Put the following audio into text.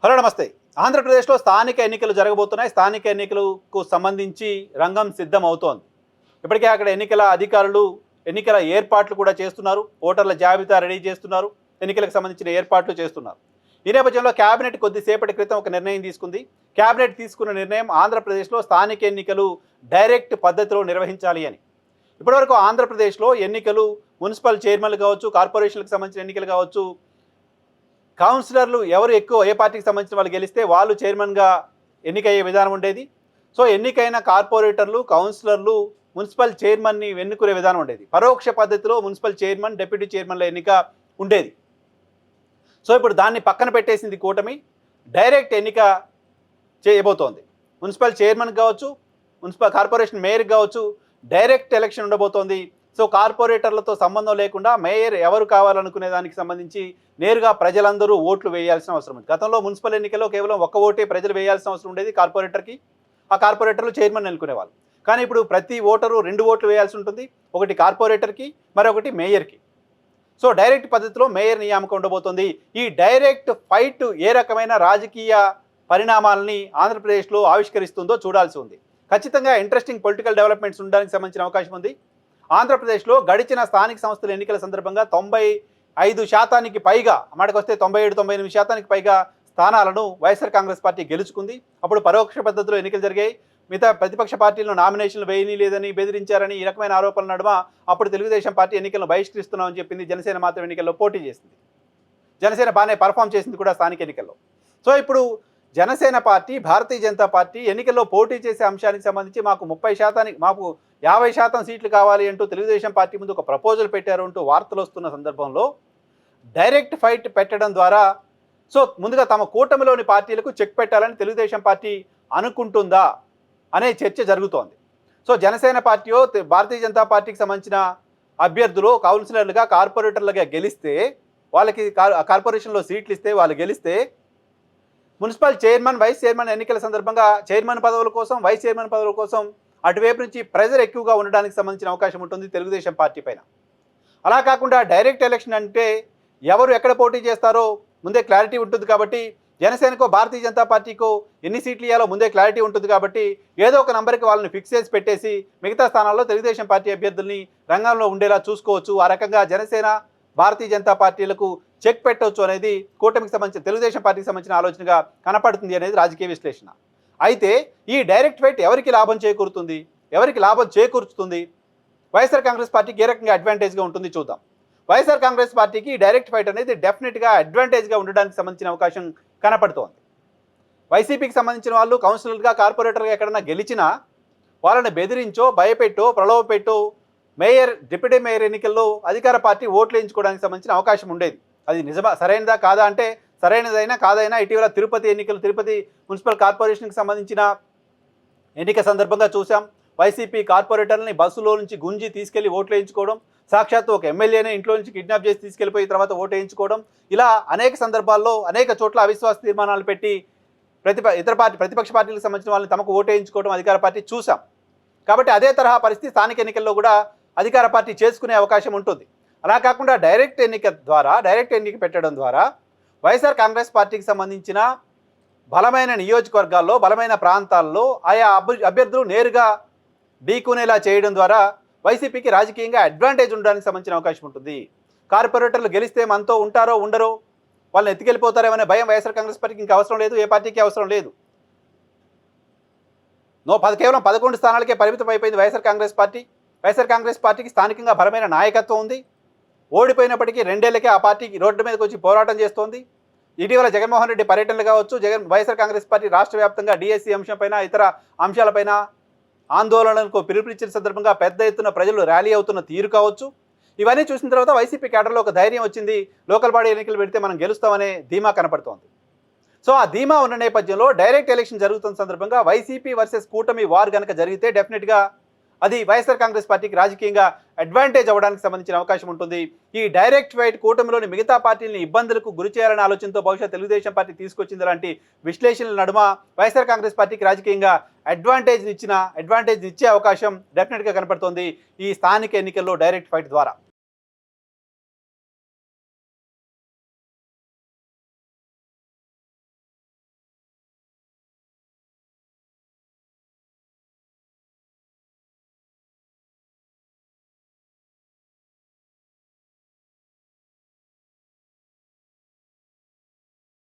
Hello నమస్తే. ఆంధ్రప్రదేశ్లో స్థానిక ఎన్నికలు జరగబోతున్నాయి. స్థానిక ఎన్నికలకు సంబంధించి రంగం సిద్ధమవుతోంది. ఇప్పటికే అక్కడ ఎన్నికల అధికారులు ఎన్నికల ఏర్పాట్లు కూడా చేస్తున్నారు. ఓటర్ల జాబితా రెడీ చేస్తున్నారు. ఎన్నికలకు సంబంధించిన ఏర్పాట్లు చేస్తున్నారు. ఈ నేపథ్యంలో కేబినెట్ కొద్దిసేపటి క్రితం ఒక నిర్ణయం తీసుకుంది. కేబినెట్ తీసుకున్న నిర్ణయం ఆంధ్రప్రదేశ్లో స్థానిక ఎన్నికలు డైరెక్ట్ పద్ధతిలో నిర్వహించాలి అని. ఇప్పటివరకు ఆంధ్రప్రదేశ్లో ఎన్నికలు మున్సిపల్ చైర్మన్లు కావచ్చు, కార్పొరేషన్లకు సంబంధించిన ఎన్నికలు కావచ్చు, కౌన్సిలర్లు ఎవరు ఎక్కువ ఏ పార్టీకి సంబంధించిన వాళ్ళు గెలిస్తే వాళ్ళు చైర్మన్గా ఎన్నికయ్యే విధానం ఉండేది. సో ఎన్నికైన కార్పొరేటర్లు, కౌన్సిలర్లు మున్సిపల్ చైర్మన్ని ఎన్నుకునే విధానం ఉండేది. పరోక్ష పద్ధతిలో మున్సిపల్ చైర్మన్, డిప్యూటీ చైర్మన్ల ఎన్నిక ఉండేది. సో ఇప్పుడు దాన్ని పక్కన పెట్టేసింది కూటమి. డైరెక్ట్ ఎన్నిక చేయబోతోంది. మున్సిపల్ చైర్మన్ కావచ్చు, మున్సిపల్ కార్పొరేషన్ మేయర్ కావచ్చు, డైరెక్ట్ ఎలక్షన్ ఉండబోతోంది. సో కార్పొరేటర్లతో సంబంధం లేకుండా మేయర్ ఎవరు కావాలనుకునే దానికి సంబంధించి నేరుగా ప్రజలందరూ ఓట్లు వేయాల్సిన అవసరం ఉంది. గతంలో మున్సిపల్ ఎన్నికల్లో కేవలం ఒక్క ఓటే ప్రజలు వేయాల్సిన అవసరం ఉండేది కార్పొరేటర్కి. ఆ కార్పొరేటర్లు చైర్మన్ ఎన్నుకునేవాళ్ళు. కానీ ఇప్పుడు ప్రతి ఓటరు 2 ఓట్లు వేయాల్సి ఉంటుంది. ఒకటి కార్పొరేటర్కి, మరొకటి మేయర్కి. సో డైరెక్ట్ పద్ధతిలో మేయర్ నియామకం ఉండబోతోంది. ఈ డైరెక్ట్ ఫైట్ ఏ రకమైన రాజకీయ పరిణామాలని ఆంధ్రప్రదేశ్లో ఆవిష్కరిస్తుందో చూడాల్సి ఉంది. ఖచ్చితంగా ఇంట్రెస్టింగ్ పొలిటికల్ డెవలప్మెంట్స్ ఉండడానికి సంబంధించిన అవకాశం ఉంది. ఆంధ్రప్రదేశ్లో గడిచిన స్థానిక సంస్థల ఎన్నికల సందర్భంగా 95% పైగా, మాటకొస్తే 97-98% పైగా స్థానాలను వైఎస్ఆర్ కాంగ్రెస్ పార్టీ గెలుచుకుంది. అప్పుడు పరోక్ష పద్ధతిలో ఎన్నికలు జరిగాయి. మిగతా ప్రతిపక్ష పార్టీలను నామినేషన్లు వేయని లేదని బెదిరించారని ఈ రకమైన ఆరోపణల నడుమ అప్పుడు తెలుగుదేశం పార్టీ ఎన్నికలను బహిష్కరిస్తున్నామని చెప్పింది. జనసేన మాత్రం ఎన్నికల్లో పోటీ చేసింది. జనసేన బాగానే పర్ఫామ్ చేసింది కూడా స్థానిక ఎన్నికల్లో. సో ఇప్పుడు జనసేన పార్టీ, భారతీయ జనతా పార్టీ ఎన్నికల్లో పోటీ చేసే అంశానికి సంబంధించి మాకు 30%, మాకు 50% సీట్లు కావాలి అంటూ తెలుగుదేశం పార్టీ ముందు ఒక ప్రపోజల్ పెట్టారు అంటూ వార్తలు వస్తున్న సందర్భంలో డైరెక్ట్ ఫైట్ పెట్టడం ద్వారా సో ముందుగా తమ కూటమిలోని పార్టీలకు చెక్ పెట్టాలని తెలుగుదేశం పార్టీ అనుకుంటుందా అనే చర్చ జరుగుతోంది. సో జనసేన పార్టీయో భారతీయ జనతా పార్టీకి సంబంధించిన అభ్యర్థులు కౌన్సిలర్లుగా, కార్పొరేటర్లుగా గెలిస్తే, వాళ్ళకి కార్పొరేషన్లో సీట్లు ఇస్తే, వాళ్ళు గెలిస్తే మున్సిపల్ చైర్మన్, వైస్ చైర్మన్ ఎన్నికల సందర్భంగా చైర్మన్ పదవుల కోసం, వైస్ చైర్మన్ పదవుల కోసం అటువైపు నుంచి ప్రెజర్ ఎక్కువగా ఉండడానికి సంబంధించిన అవకాశం ఉంటుంది తెలుగుదేశం పార్టీ పైన. అలా కాకుండా డైరెక్ట్ ఎలక్షన్ అంటే ఎవరు ఎక్కడ పోటీ చేస్తారో ముందే క్లారిటీ ఉంటుంది కాబట్టి, జనసేనకో భారతీయ జనతా పార్టీకో ఎన్ని సీట్లు ఇవ్వాలో ముందే క్లారిటీ ఉంటుంది కాబట్టి ఏదో ఒక నంబర్కి వాళ్ళని ఫిక్స్ చేసి పెట్టేసి మిగతా స్థానాల్లో తెలుగుదేశం పార్టీ అభ్యర్థుల్ని రంగంలో ఉండేలా చూసుకోవచ్చు. ఆ రకంగా జనసేన, భారతీయ జనతా పార్టీలకు చెక్ పెట్టవచ్చు అనేది కూటమికి సంబంధించిన, తెలుగుదేశం పార్టీకి సంబంధించిన ఆలోచనగా కనపడుతుంది అనేది రాజకీయ విశ్లేషణ. అయితే ఈ డైరెక్ట్ ఫైట్ ఎవరికి లాభం చేకూరుతుంది, ఎవరికి లాభం చేకూర్చుతుంది, వైఎస్ఆర్ కాంగ్రెస్ పార్టీకి ఏ రకంగా అడ్వాంటేజ్గా ఉంటుంది చూద్దాం. వైఎస్ఆర్ కాంగ్రెస్ పార్టీకి డైరెక్ట్ ఫైట్ అనేది డెఫినెట్గా అడ్వాంటేజ్గా ఉండడానికి సంబంధించిన అవకాశం కనపడుతోంది. వైసీపీకి సంబంధించిన వాళ్ళు కౌన్సిలర్గా, కార్పొరేటర్గా ఎక్కడన్నా గెలిచినా వాళ్ళని బెదిరించో, భయపెట్టో, ప్రలోభపెట్టో మేయర్, డిప్యూటీ మేయర్ ఎన్నికల్లో అధికార పార్టీ ఓట్లు వేయించుకోవడానికి సంబంధించిన అవకాశం ఉండేది. అది నిజమా, సరైనదా కాదా అంటే సరైనదైనా కాదైనా ఇటీవల తిరుపతి మున్సిపల్ కార్పొరేషన్కి సంబంధించిన ఎన్నిక సందర్భంగా చూసాం. వైసీపీ కార్పొరేటర్ని బస్సులో నుంచి గుంజి తీసుకెళ్లి ఓట్లు వేయించుకోవడం, సాక్షాత్తు ఒక ఎమ్మెల్యేనే ఇంట్లో నుంచి కిడ్నాప్ చేసి తీసుకెళ్లిపోయిన తర్వాత ఓటు వేయించుకోవడం, ఇలా అనేక సందర్భాల్లో అనేక చోట్ల అవిశ్వాస తీర్మానాలు పెట్టి ప్రతిపక్ష పార్టీలకు సంబంధించిన వాళ్ళని తమకు ఓటు వేయించుకోవడం అధికార పార్టీ చూసాం. కాబట్టి అదే తరహా పరిస్థితి స్థానిక ఎన్నికల్లో కూడా అధికార పార్టీ చేసుకునే అవకాశం ఉంటుంది. అలా కాకుండా డైరెక్ట్ ఎన్నిక పెట్టడం ద్వారా వైఎస్ఆర్ కాంగ్రెస్ పార్టీకి సంబంధించిన బలమైన నియోజకవర్గాల్లో, బలమైన ప్రాంతాల్లో ఆయా అభ్యర్థులు నేరుగా ఢీకునేలా చేయడం ద్వారా వైసీపీకి రాజకీయంగా అడ్వాంటేజ్ ఉండడానికి సంబంధించిన అవకాశం ఉంటుంది. కార్పొరేటర్లు గెలిస్తే మనతో ఉంటారో ఉండరో, వాళ్ళని ఎత్తుకెళ్ళిపోతారేమనే భయం వైఎస్ఆర్ కాంగ్రెస్ పార్టీకి ఇంకా అవసరం లేదు, ఏ పార్టీకి అవసరం లేదు. కేవలం 11 స్థానాలకే పరిమితం అయిపోయింది వైఎస్ఆర్ కాంగ్రెస్ పార్టీ. వైఎస్ఆర్ కాంగ్రెస్ పార్టీకి స్థానికంగా బలమైన నాయకత్వం ఉంది. ఓడిపోయినప్పటికీ 2 ఏళ్లకే ఆ పార్టీకి రోడ్డు మీదకి వచ్చి పోరాటం చేస్తోంది. ఇటీవల జగన్మోహన్ రెడ్డి పర్యటనలు కావచ్చు, వైఎస్ఆర్ కాంగ్రెస్ పార్టీ రాష్ట్ర వ్యాప్తంగా డిఎస్సీ అంశంపైన, ఇతర అంశాలపైన ఆందోళనలకు పిలుపునిచ్చిన సందర్భంగా పెద్ద ఎత్తున ప్రజలు ర్యాలీ అవుతున్న తీరు కావచ్చు, ఇవన్నీ చూసిన తర్వాత వైసీపీ కేడర్లో ఒక ధైర్యం వచ్చింది. లోకల్ బాడీ ఎన్నికలు పెడితే మనం గెలుస్తామనే ధీమా కనపడుతోంది. సో ఆ ధీమా ఉన్న నేపథ్యంలో డైరెక్ట్ ఎలక్షన్ జరుగుతున్న సందర్భంగా వైసీపీ వర్సెస్ కూటమి వార్ కనుక జరిగితే డెఫినెట్గా అది వైఎస్ఆర్ కాంగ్రెస్ పార్టీకి రాజకీయంగా అడ్వాంటేజ్ అవ్వడానికి సంబంధించిన అవకాశం ఉంటుంది. ఈ డైరెక్ట్ ఫైట్ కూటమిలోని మిగతా పార్టీలను ఇబ్బందులకు గురి చేయాలనే ఆలోచనతో బహుశా తెలుగుదేశం పార్టీ తీసుకొచ్చింది. లాంటి విశ్లేషణల నడుమ వైఎస్ఆర్ కాంగ్రెస్ పార్టీకి రాజకీయంగా అడ్వాంటేజ్ ఇచ్చే అవకాశం డెఫినెట్గా కనపడుతోంది ఈ స్థానిక ఎన్నికల్లో డైరెక్ట్ ఫైట్ ద్వారా.